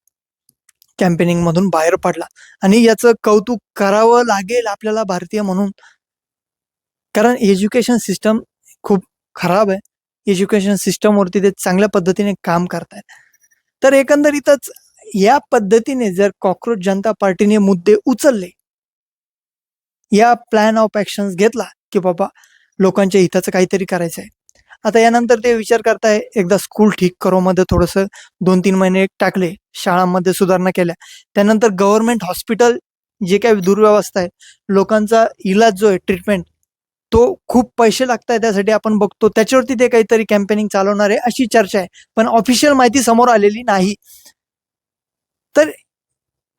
कॅम्पेनिंग मधून बाहेर पडला. आणि याचं कौतुक करावं लागेल आपल्याला भारतीय म्हणून, कारण एज्युकेशन सिस्टम खूप खराब आहे. एज्युकेशन सिस्टमवरती ते चांगल्या पद्धतीने काम करतायत. तर एकंदरीतच या पद्धतीने जर कॉक्रोच जनता पार्टीने मुद्दे उचलले, या प्लॅन ऑफ ऍक्शन घेतला की बाबा लोकांच्या हिताचं काहीतरी करायचं आहे. आता यानंतर ते विचार करताय एकदा स्कूल ठीक करो मध्ये थोडस 2-3 महिने टाकले, शाळांमध्ये सुधारणा केल्या, त्यानंतर गव्हर्नमेंट हॉस्पिटल जे काही दुर्व्यवस्था आहे, लोकांचा इलाज जो आहे ट्रीटमेंट, तो खूप पैसे लागतात, त्यासाठी आपण बघतो त्याच्यावरती ते काहीतरी कॅम्पेनिंग चालवणार आहे अशी चर्चा आहे, पण ऑफिशियल माहिती समोर आलेली नाही. तर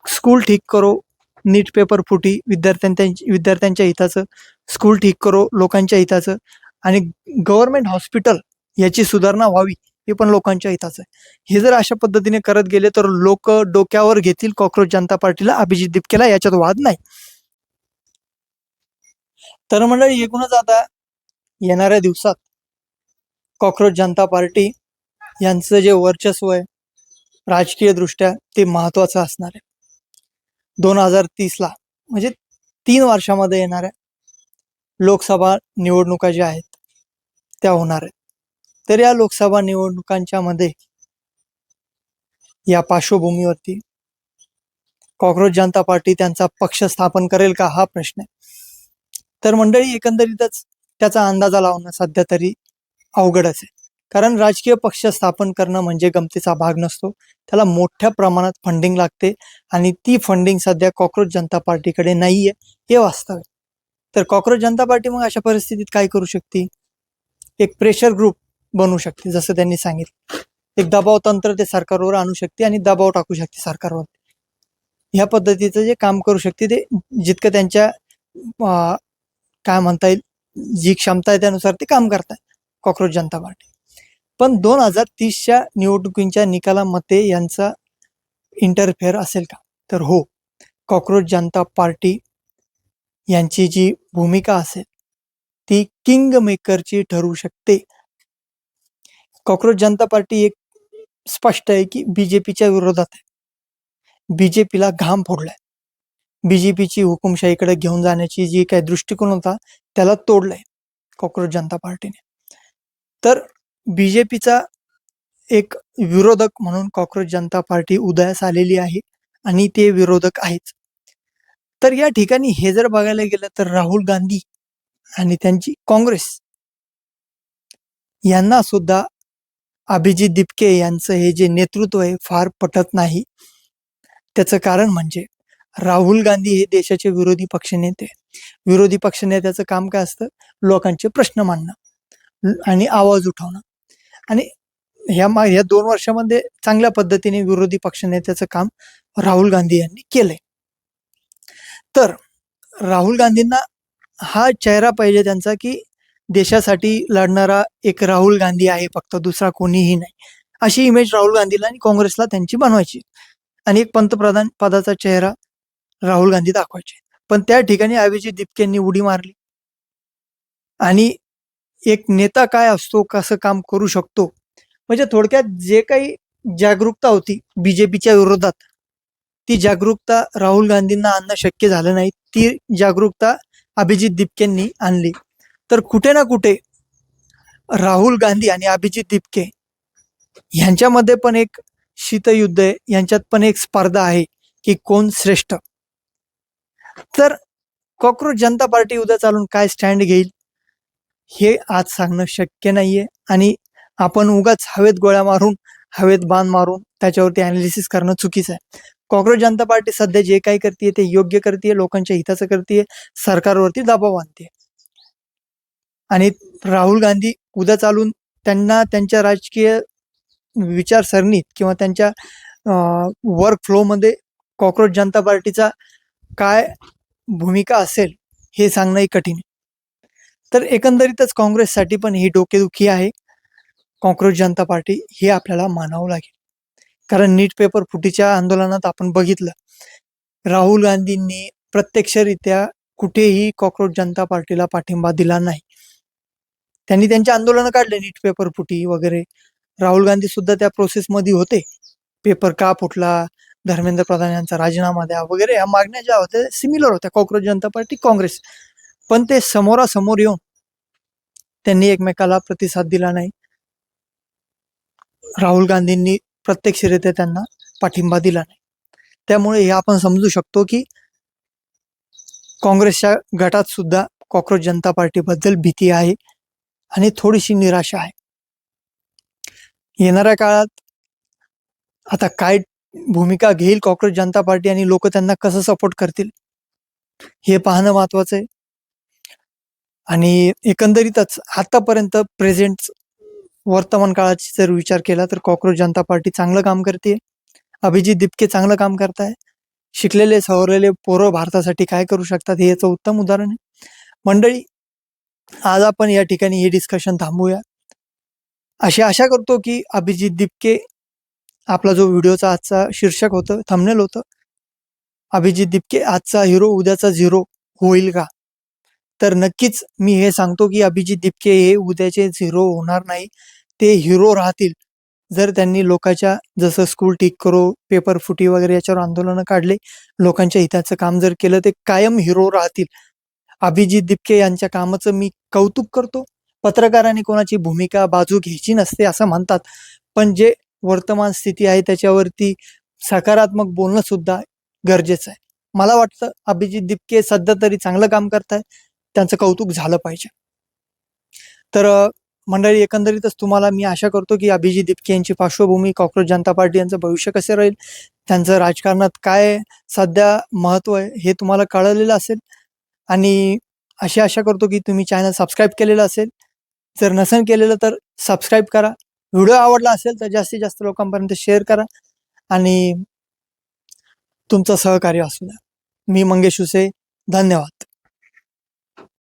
स्कूल ठीक करो, नीट पेपर फुटी, विद्यार्थ्यांच्या हिताचं, स्कूल ठीक करो लोकांच्या हिताचं, आणि गव्हर्नमेंट हॉस्पिटल याची सुधारणा व्हावी हे पण लोकांच्या हिताचं आहे. हे जर अशा पद्धतीने करत गेले तर लोक डोक्यावर घेतील कॉक्रोच जनता पार्टीला, अभिजित दिपकेला, याच्यात वाद नाही. तर मंडळी, एकूणच आता येणाऱ्या दिवसात कॉक्रोच जनता पार्टी यांचं जे वर्चस्व आहे राजकीय दृष्ट्या ते महत्वाचं असणार आहे. 2030ला म्हणजे 3 वर्षामध्ये येणाऱ्या लोकसभा निवडणुका ज्या आहेत त्या होणार आहेत. तर या लोकसभा निवडणुकांच्या मध्ये या पार्श्वभूमीवरती कॉक्रोच जनता पार्टी त्यांचा पक्ष स्थापन करेल का हा प्रश्न आहे. तर मंडळी, एकंदरीतच त्याचा अंदाजा लावणं सध्या तरी अवघडच आहे, कारण राजकीय पक्ष स्थापन करणं म्हणजे गमतीचा भाग नसतो. त्याला मोठ्या प्रमाणात फंडिंग लागते आणि ती फंडिंग सध्या कॉक्रोच जनता पार्टीकडे नाहीये, हे वास्तव आहे. तर कॉक्रोच जनता पार्टी मग अशा परिस्थितीत काय करू शकते? एक प्रेशर ग्रुप बनवू शकते, जसं त्यांनी सांगितलं. एक दबाव तंत्र ते सरकारवर आणू शकते आणि दबाव टाकू शकते सरकारवर. ह्या पद्धतीचं जे काम करू शकते ते जितकं त्यांच्या काय म्हणता येईल, जी क्षमता आहे त्यानुसार ते काम करतात कॉक्रोच जनता पार्टी. पण 2030च्या निवडणुकींच्या निकालामध्ये यांचा इंटरफेअर असेल का? तर हो, कॉक्रोच जनता पार्टी यांची जी भूमिका असेल ती किंग मेकरची ठरू शकते. कॉक्रोच जनता पार्टी एक स्पष्ट आहे की बीजेपीच्या विरोधात आहे. बीजेपीला घाम फोडलाय. बीजेपीची हुकुमशाहीकडे घेऊन जाण्याची जी काही दृष्टिकोन होता त्याला तोडलंय कॉक्रोच जनता पार्टीने. तर बीजेपीचा एक विरोधक म्हणून कॉक्रोच जनता पार्टी उदयास आलेली आहे आणि ते विरोधक आहेच. तर या ठिकाणी हे जर बघायला गेलं तर राहुल गांधी आणि त्यांची काँग्रेस यांना सुद्धा अभिजित दिपके यांचं हे जे नेतृत्व आहे फार पटत नाही. त्याचं कारण म्हणजे राहुल गांधी हे देशाचे विरोधी पक्षनेते. विरोधी पक्षनेत्याचं काम काय असतं? लोकांचे प्रश्न मांडणं आणि आवाज उठवणं. आणि ह्या 2 वर्षामध्ये चांगल्या पद्धतीने विरोधी पक्षनेत्याचं काम राहुल गांधी यांनी केलंय. तर राहुल गांधींना हा चेहरा पाहिजे त्यांचा, की देशासाठी लढणारा एक राहुल गांधी आहे, फक्त दुसरा कोणीही नाही. अशी इमेज राहुल गांधीला आणि काँग्रेसला त्यांची बनवायची आणि एक पंतप्रधान पदाचा चेहरा राहुल गांधी दाखवायचे. पण त्या ठिकाणी अभिजित दीपकेंनी उडी मारली आणि एक नेता काय असतो, कसं काम करू शकतो, म्हणजे थोडक्यात जे काही जागरूकता होती बीजेपीच्या विरोधात, ती जागरूकता राहुल गांधींना आणणं शक्य झालं नाही. ती जागरूकता अभिजित दीपकेंनी आणली. तर कुठे ना कुठे राहुल गांधी आणि अभिजित दीपके यांच्यामध्ये पण एक शीतयुद्ध आहे, यांच्यात पण एक स्पर्धा आहे की कोण श्रेष्ठ. तर कॉक्रोच जनता पार्टी उद्या चालून काय स्टँड घेईल हे आज सांगणं शक्य नाहीये आणि आपण उगाच हवेत गोळ्या मारून, हवेत बाण मारून त्याच्यावरती अनालिसिस करणं चुकीचं आहे. कॉक्रोच जनता पार्टी सध्या जे काही करते ते योग्य करते, लोकांच्या हिताचं करते, सरकारवरती दबाव आणते. आणि राहुल गांधी उद्या चालून त्यांना त्यांच्या राजकीय विचारसरणीत किंवा त्यांच्या वर्क फ्लोमध्ये कॉक्रोच जनता पार्टीचा काय भूमिका असेल हे सांगणंही कठीण आहे. तर एकंदरीतच काँग्रेससाठी पण ही डोकेदुखी आहे. कॉक्रोच जनता पार्टी हे आपल्याला मानावं लागेल. कारण नीट पेपर फुटीच्या आंदोलनात आपण बघितलं, राहुल गांधींनी प्रत्यक्षरित्या कुठेही कॉक्रोच जनता पार्टीला पाठिंबा दिला नाही. त्यांनी त्यांचे आंदोलनं काढले, नीट पेपर फुटी वगैरे. राहुल गांधी सुद्धा त्या प्रोसेसमध्ये होते. पेपर का फुटला, धर्मेंद्र प्रधान यांचा राजीनामा द्या वगैरे, या मागण्या ज्या होत्या सिमिलर होत्या, कॉक्रोच जनता पार्टी काँग्रेस. पण ते समोरासमोर येऊन त्यांनी एकमेकाला प्रतिसाद दिला नाही. राहुल गांधींनी प्रत्यक्षरित्या त्यांना पाठिंबा दिला नाही. त्यामुळे हे आपण समजू शकतो की काँग्रेसच्या गटात सुद्धा कॉक्रोच जनता पार्टीबद्दल भीती आहे आणि थोडीशी निराशा आहे. येणाऱ्या काळात आता काय भूमिका घेईल कॉक्रोच जनता पार्टी आणि लोक त्यांना कसं सपोर्ट करतील हे पाहणं महत्वाचं आहे. आणि एकंदरीतच आतापर्यंत प्रेझेंट वर्तमान काळाची जर विचार केला तर कॉक्रोच जनता पार्टी चांगलं काम करते. अभिजित दीपके चांगलं काम करताय. शिकलेले सवरलेले पोरं भारतासाठी काय करू शकतात हे याचं उत्तम उदाहरण आहे. मंडळी, आज आपण या ठिकाणी हे डिस्कशन थांबूया. अशी आशा करतो की अभिजित दीपके, आपला जो व्हिडिओचा आजचा शीर्षक होतं, थंबनेल होतं, अभिजित दीपके आजचा हिरो उद्याचा झिरो होईल का? तर नक्कीच मी हे सांगतो की अभिजित दीपके हे उद्याचे झिरो होणार नाही, ते हिरो राहतील. जर त्यांनी लोकांच्या, जसं स्कूल ठीक करो, पेपर फुटी वगैरे याच्यावर आंदोलनं काढले, लोकांच्या हिताचं काम जर केलं, ते कायम हिरो राहतील. अभिजित दीपके यांच्या कामाचं मी कौतुक करतो. पत्रकारांनी कोणाची भूमिका बाजू घ्यायची नसते असं म्हणतात, पण जे वर्तमान स्थिती आहे त्याच्यावरती सकारात्मक बोलणं सुद्धा गरजेचं आहे. मला वाटतं अभिजित दीपके सध्या तरी चांगलं काम करताय, त्यांचं कौतुक झालं पाहिजे. तर मंडळी, एकंदरीतच तुम्हाला मी आशा करतो की अभिजित दीपके यांची पार्श्वभूमी, कॉक्रोच जनता पार्टी यांचं भविष्य कसे राहील, त्यांचं राजकारणात काय सध्या महत्व आहे हे तुम्हाला कळलेलं असेल. आणि अशी आशा करतो की तुम्ही चॅनल सबस्क्राईब केलेलं असेल. जर नसेल केलेलं तर सबस्क्राईब करा. व्हिडिओ आवडला असेल तर जास्तीत जास्त लोकांपर्यंत शेअर करा आणि तुमचं सहकार्य असू द्या. मी मंगेश हुसे, धन्यवाद.